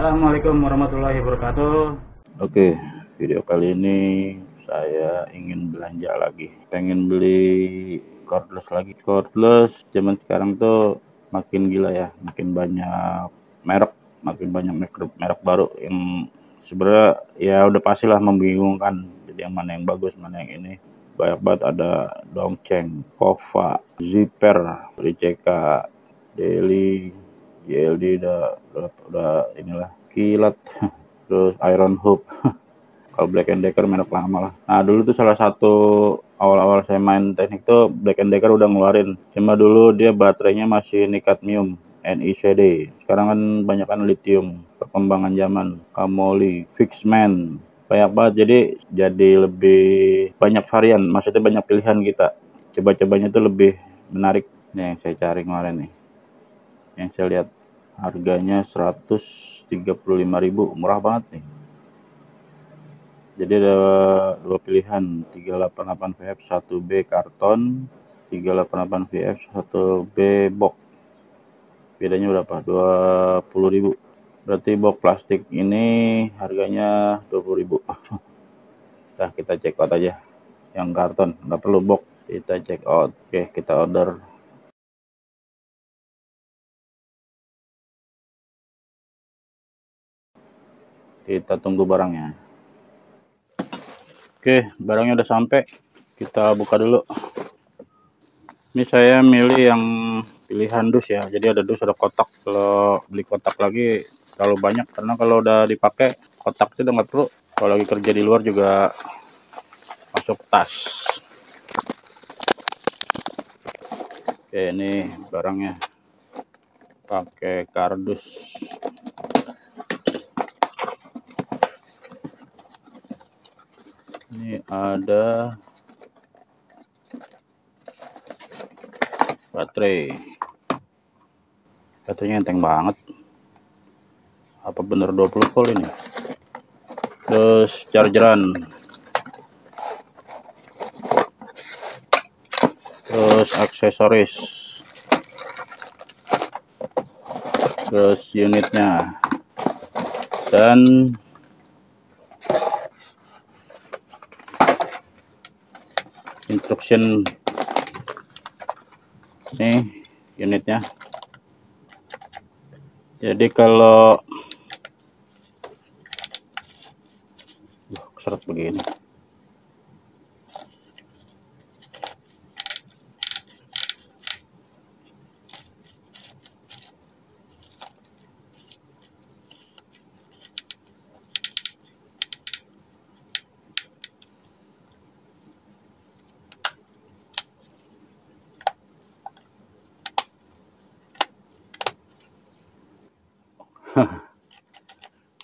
Assalamualaikum warahmatullahi wabarakatuh. Oke, video kali ini saya ingin belanja lagi. Pengen beli cordless lagi. Cordless zaman sekarang tuh makin gila ya, makin banyak merek, makin banyak merek baru yang sebenarnya ya udah pastilah membingungkan. Jadi yang mana yang bagus, mana yang ini. Banyak banget, ada Dongcheng, Kova, Zipper, RCK, Daily, JLD udah inilah kilat. Terus Iron Hoop. Kalau Black & Decker merek lama lah. Nah dulu tuh salah satu awal-awal saya main teknik tuh Black & Decker udah ngeluarin. Cuma dulu dia baterainya masih nicadmium NICD. Sekarang kan banyak kan lithium. Perkembangan zaman, Camoli, Fixman, banyak banget. Jadi lebih banyak varian. Maksudnya banyak pilihan kita. Coba-cobanya tuh lebih menarik. Nih yang saya cari kemarin nih. Yang saya lihat harganya 135.000, murah banget nih. Jadi ada dua pilihan, 388 VF 1B karton, 388 VF 1B box. Bedanya berapa? 20.000. Berarti box plastik ini harganya 20.000. Nah, kita check out aja. Yang karton, nggak perlu box. Kita check out. Oke, kita order. Kita tunggu barangnya. Oke, barangnya udah sampai. Kita buka dulu. Ini saya milih yang pilihan dus ya. Jadi ada dus, ada kotak. Kalau beli kotak lagi terlalu banyak, karena kalau udah dipakai kotak itu udah nggak perlu. Kalau lagi kerja di luar juga masuk tas. Oke, ini barangnya pakai kardus. Ini ada baterainya enteng banget. Apa bener 20 volt ini? Terus chargeran, terus aksesoris, terus unitnya, dan instruction. Ini unitnya. Jadi kalau seret begini,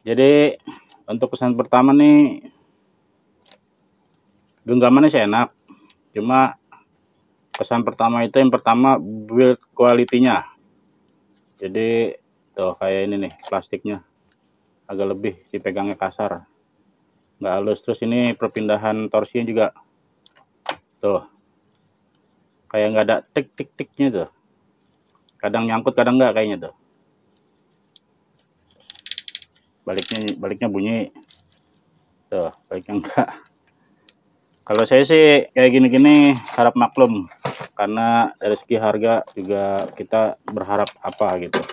jadi untuk kesan pertama nih, genggamannya sih enak. Cuma kesan pertama itu yang pertama build quality-nya. Jadi tuh kayak ini nih, plastiknya agak lebih, dipegangnya kasar, nggak halus. Terus ini perpindahan torsinya juga tuh kayak nggak ada tik-tik-tiknya tuh. Kadang nyangkut, kadang nggak kayaknya tuh. Baliknya bunyi tuh, baliknya enggak. Kalau saya sih kayak gini-gini harap maklum, karena dari segi harga juga kita berharap apa gitu.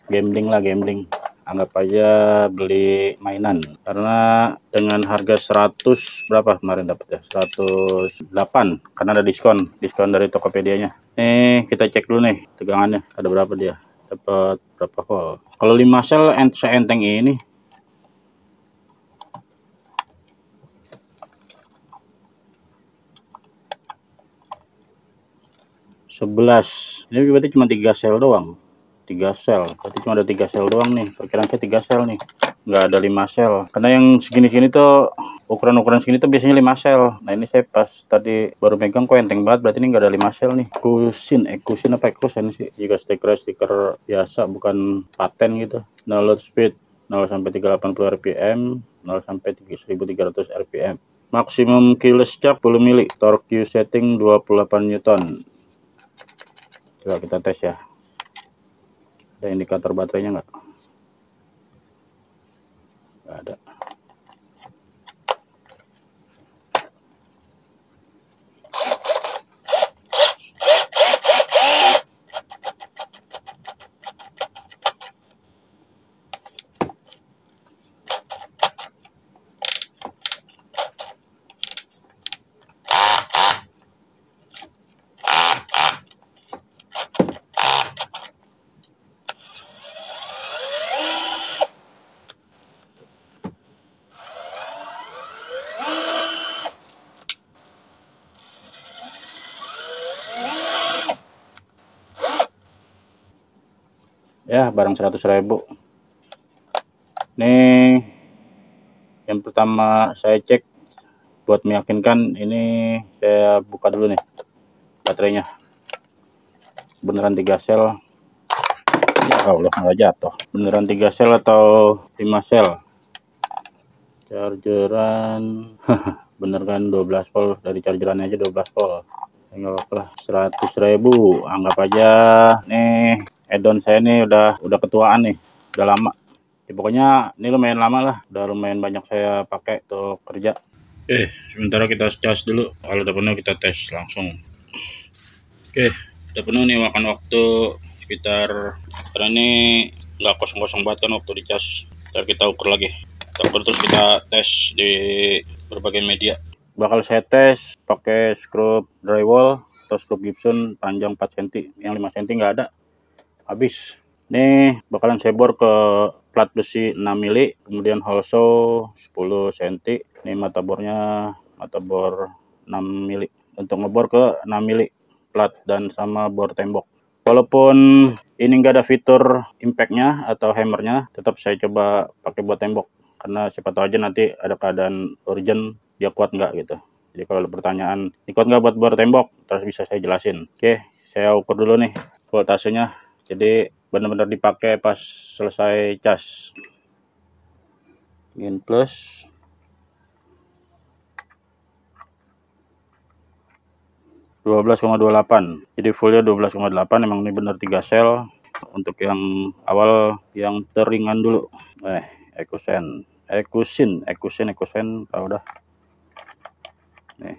Gambling lah, gambling. Anggap aja beli mainan. Karena dengan harga 100 berapa kemarin dapat ya? 108, karena ada diskon dari Tokopedia-nya. Nih kita cek dulu nih tegangannya, ada berapa dia? Dapat berapa volt? Kalau 5 sel seenteng ini. Ini berarti cuma 3 sel doang. 3 sel, berarti cuma ada 3 sel doang nih. Perkiraan saya 3 sel nih, nggak ada 5 sel. Karena yang segini-segini tuh, ukuran segini tuh biasanya 5 sel. Nah ini saya pas tadi baru megang kok enteng banget, berarti ini nggak ada 5 sel nih. Kusin apa Ekusen sih? Jika stiker biasa, bukan paten gitu. No load speed 0 sampai 380 rpm, 0 sampai 1300 rpm. Maksimum keyless jack 10 mili, torque Q setting 28 Newton. Coba kita tes ya. Ada indikator baterainya nggak? ya barang 100.000. Nih yang pertama saya cek buat meyakinkan, ini saya buka dulu nih baterainya, beneran 3 sel. Ya Allah, nggak jatuh. Beneran 3 sel atau 5 sel. Chargeran bener kan 12 volt, dari chargerannya aja 12 volt. Enggak apa-apa lah, 100.000 anggap aja. Nih addon saya nih udah ketuaan nih, udah lama ya, pokoknya ini lumayan lama lah, udah lumayan banyak saya pakai tuh kerja. Oke, sementara kita cas dulu. Kalau udah penuh kita tes langsung. Oke, udah penuh nih, makan waktu sekitar, karena ini nggak kosong-kosong banget kan waktu dicas. Ntar kita ukur lagi, kita ukur terus kita tes di berbagai media. Bakal saya tes pakai skrup drywall atau skrup Gibson panjang 4 cm, yang 5 cm nggak ada, habis. Nih bakalan saya bor ke plat besi 6 mili, kemudian hole saw 10 cm. Ini mata bornya mata bor 6 mili, untuk ngebor ke 6 mili plat dan sama bor tembok. Walaupun ini nggak ada fitur impactnya atau hammernya, tetap saya coba pakai buat tembok, karena siapa tahu aja nanti ada keadaan urgent dia kuat nggak gitu. Jadi kalau ada pertanyaan ini kuat nggak buat bor tembok, terus bisa saya jelasin. Oke, saya ukur dulu nih voltasenya, jadi benar-benar dipakai pas selesai cas. In plus 12,28, jadi fullnya 12,8. Emang ini benar 3 sel. Untuk yang awal yang teringan dulu, Ekusen tahu dah nih.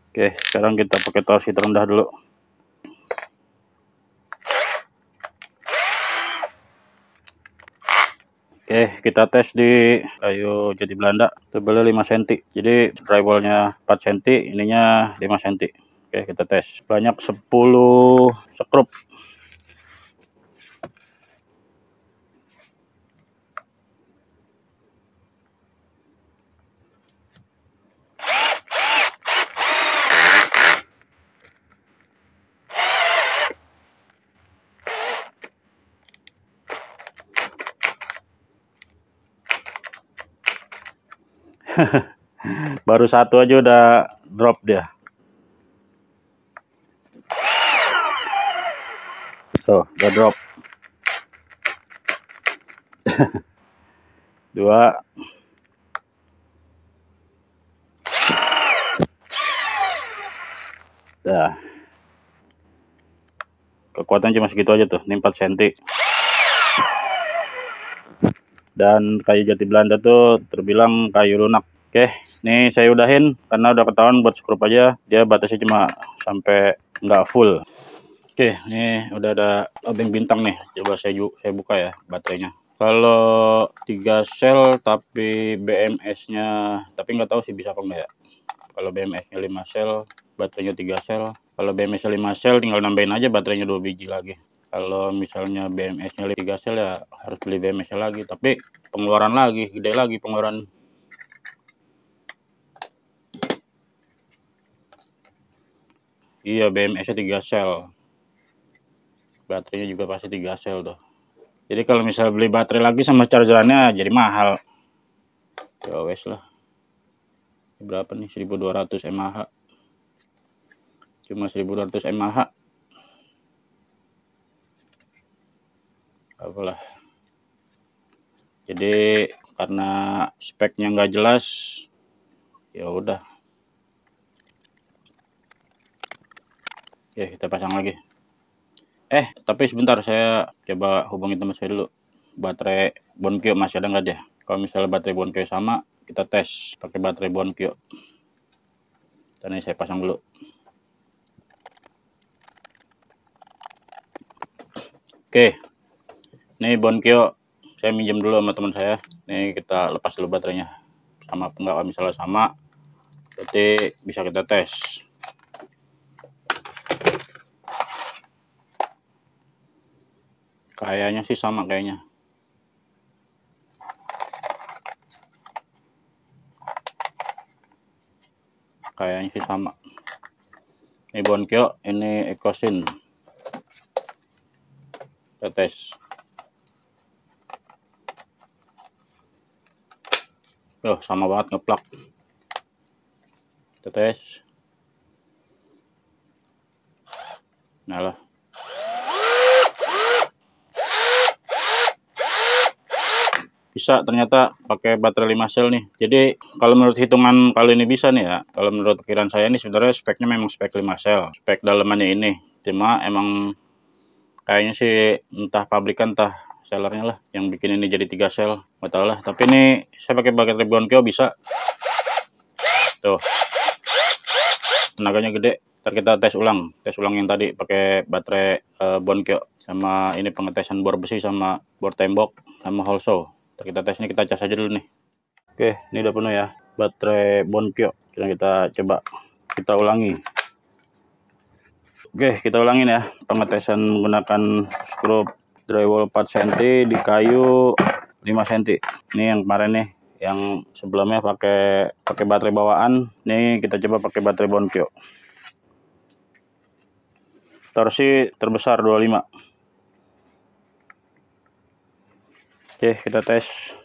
Oke, sekarang kita pakai torsi terendah dulu. Oke, kita tes di kayu jati Belanda, tebalnya 5 cm. Jadi drywallnya 4 cm, ininya 5 cm. Oke, kita tes. Banyak 10 skrup. Baru satu aja udah drop dia. Tuh, udah drop. 2. Dah. Kekuatan cuma segitu aja tuh, ini 4 cm. Dan kayu jati Belanda tuh terbilang kayu lunak. Oke, ini saya udahin karena udah ketahuan buat skrup aja dia batasnya cuma sampai nggak full. Oke, ini udah ada obeng bintang nih. Coba saya buka ya baterainya. Kalau 3 sel tapi BMS-nya, tapi nggak tahu sih bisa apa enggak ya. Kalau BMS-nya 5 sel, baterainya 3 sel. Kalau BMS-nya 5 sel, tinggal nambahin aja baterainya 2 biji lagi. Kalau misalnya BMS-nya 3 sel ya harus beli BMS-nya lagi, tapi pengeluaran lagi, gede lagi pengeluaran. Iya, BMS-nya 3 sel. Baterainya juga pasti 3 sel tuh. Jadi kalau misalnya beli baterai lagi sama chargerannya jadi mahal. Ya wes lah. Berapa nih? 1200 mAh. Cuma 1200 mAh. Apalah. Jadi karena speknya nggak jelas, ya udah. Oke, kita pasang lagi. Tapi sebentar, saya coba hubungi teman saya dulu. Baterai Bonkyo masih ada nggak dia? Kalau misalnya baterai Bonkyo sama, kita tes pakai baterai Bonkyo. Dan ini saya pasang dulu. Oke, ini Bonkyo saya minjem dulu sama teman saya. Nih kita lepas dulu baterainya. Sama apa enggak? Kalau misalnya sama, berarti bisa kita tes. Kayaknya sih sama kayaknya. kayaknya sih sama. Ini Bonkyo, ini Ekosin. Kita tes. Sama banget ngeplak. Kita tes. Nah lah. Bisa ternyata pakai baterai 5 sel nih. Jadi kalau menurut hitungan kali ini bisa nih ya. Kalau menurut pikiran saya ini sebenarnya speknya memang spek 5 sel. Spek dalamannya ini. Cuma emang kayaknya sih entah pabrikan entah sellernya lah yang bikin ini jadi 3 sel. Nggak tahu lah. Tapi ini saya pakai baterai Bonkyo bisa. Tuh. Tenaganya gede. Ntar kita tes ulang. Tes ulang yang tadi pakai baterai Bonkyo. Sama ini pengetesan bor besi sama bor tembok sama holso. Kita tes ini, kita cas aja dulu nih. Oke, ini udah penuh ya baterai Bonkyo. Kita coba kita ulangi. Oke, kita ulangin ya pengetesan menggunakan skrup drywall 4 cm di kayu 5 cm. Ini yang kemarin nih, yang sebelumnya pakai baterai bawaan. Nih kita coba pakai baterai Bonkyo. Torsi terbesar 25. Oke, kita tes.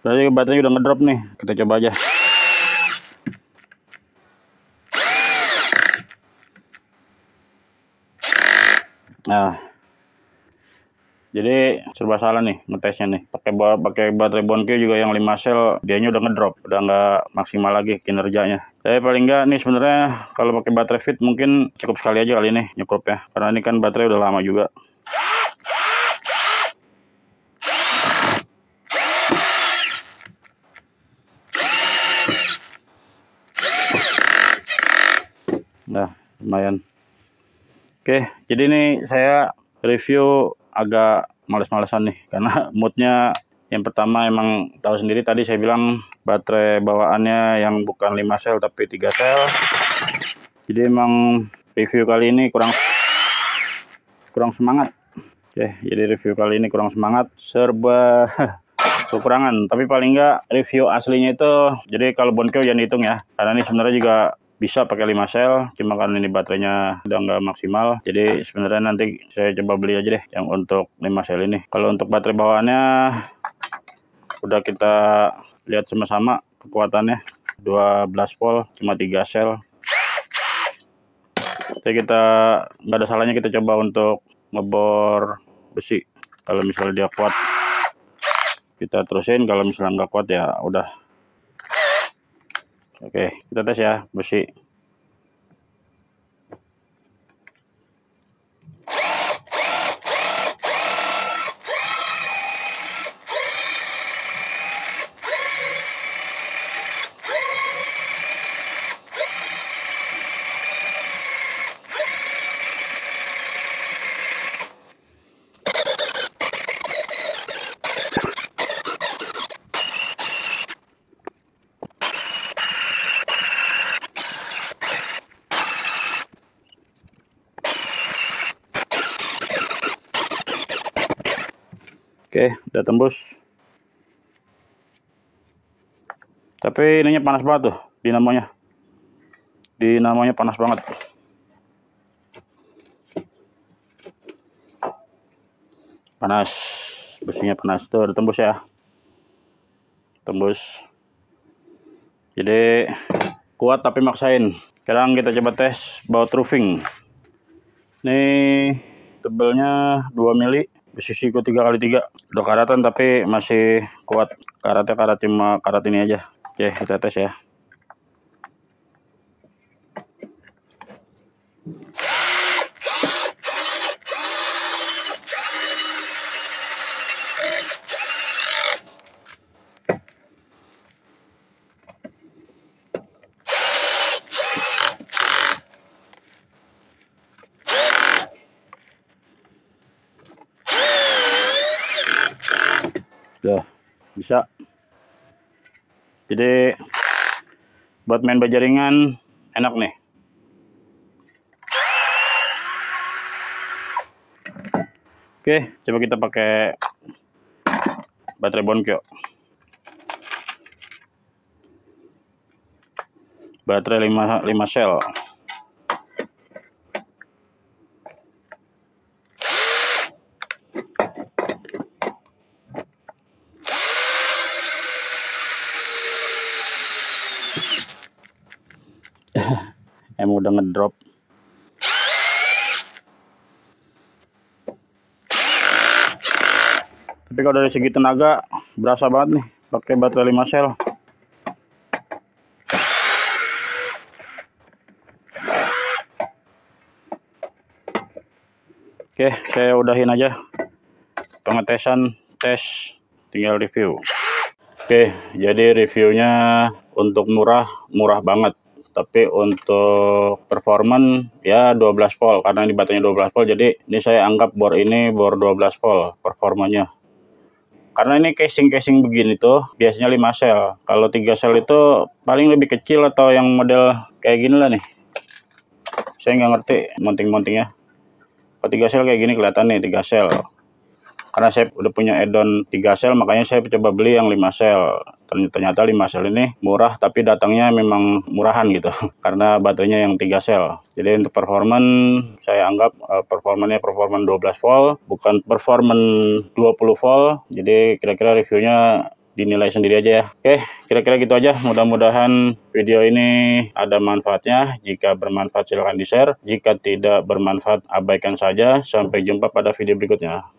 Berarti baterainya udah ngedrop nih. Kita coba aja. Nah, jadi serba salah nih ngetesnya nih. Pakai baterai Bonkyo juga yang 5 sel, dianya udah ngedrop, udah nggak maksimal lagi kinerjanya. Tapi paling nggak nih sebenarnya kalau pakai baterai fit mungkin cukup sekali aja kali ini nyukup ya. Karena ini kan baterai udah lama juga. Nah, lumayan. Oke, jadi ini saya review agak males-malesan nih karena moodnya yang pertama emang tahu sendiri tadi saya bilang baterai bawaannya yang bukan 5 sel tapi 3 sel. Jadi emang review kali ini kurang semangat. Oke, jadi review kali ini kurang semangat, serba kekurangan. Tapi paling enggak review aslinya itu, jadi kalau Bonkyo jangan dihitung ya, karena ini sebenarnya juga bisa pakai 5 sel, cuma karena ini baterainya udah nggak maksimal. Jadi sebenarnya nanti saya coba beli aja deh yang untuk 5 sel ini. Kalau untuk baterai bawaannya udah kita lihat sama-sama kekuatannya 12 volt, cuma 3 sel. Jadi kita nggak ada salahnya kita coba untuk ngebor besi. Kalau misalnya dia kuat kita terusin, kalau misalnya nggak kuat ya udah. Oke, kita tes ya besi. Oke, udah tembus. Tapi ininya panas banget tuh, dinamonya. Dinamonya panas banget. Panas, besinya panas tuh, udah tembus ya. Tembus. Jadi kuat tapi maksain. Sekarang kita coba tes baut roofing. Ini tebelnya 2 mili. Besi siku 3x3, udah karatan tapi masih kuat. Karatnya karat ini aja. Oke, kita tes ya. Udah bisa. Jadi buat main bajaringan enak nih. Oke, coba kita pakai baterai Bonkyo. Baterai 5 sel. Emang udah ngedrop. Tapi kalau dari segi tenaga berasa banget nih pakai baterai 5 sel. Oke, saya udahin aja pengetesan, tes, tinggal review. Oke, jadi reviewnya untuk murah banget. Tapi untuk performan ya 12 volt, karena ini baterainya 12 volt, jadi ini saya anggap bor ini bor 12 volt performanya. Karena ini casing begini tuh biasanya 5 sel. Kalau 3 sel itu paling lebih kecil atau yang model kayak gini lah nih. Saya nggak ngerti mounting-mountingnya. Kalau 3 sel kayak gini kelihatan nih 3 sel. Karena saya udah punya add-on 3 sel, makanya saya coba beli yang 5 sel. Ternyata 5 sel ini murah, tapi datangnya memang murahan gitu. Karena baterainya yang 3 sel. Jadi untuk performan saya anggap performan 12 volt, bukan performan 20 volt. Jadi kira-kira reviewnya dinilai sendiri aja ya. Oke, kira-kira gitu aja. Mudah-mudahan video ini ada manfaatnya. Jika bermanfaat silahkan di-share. Jika tidak bermanfaat abaikan saja. Sampai jumpa pada video berikutnya.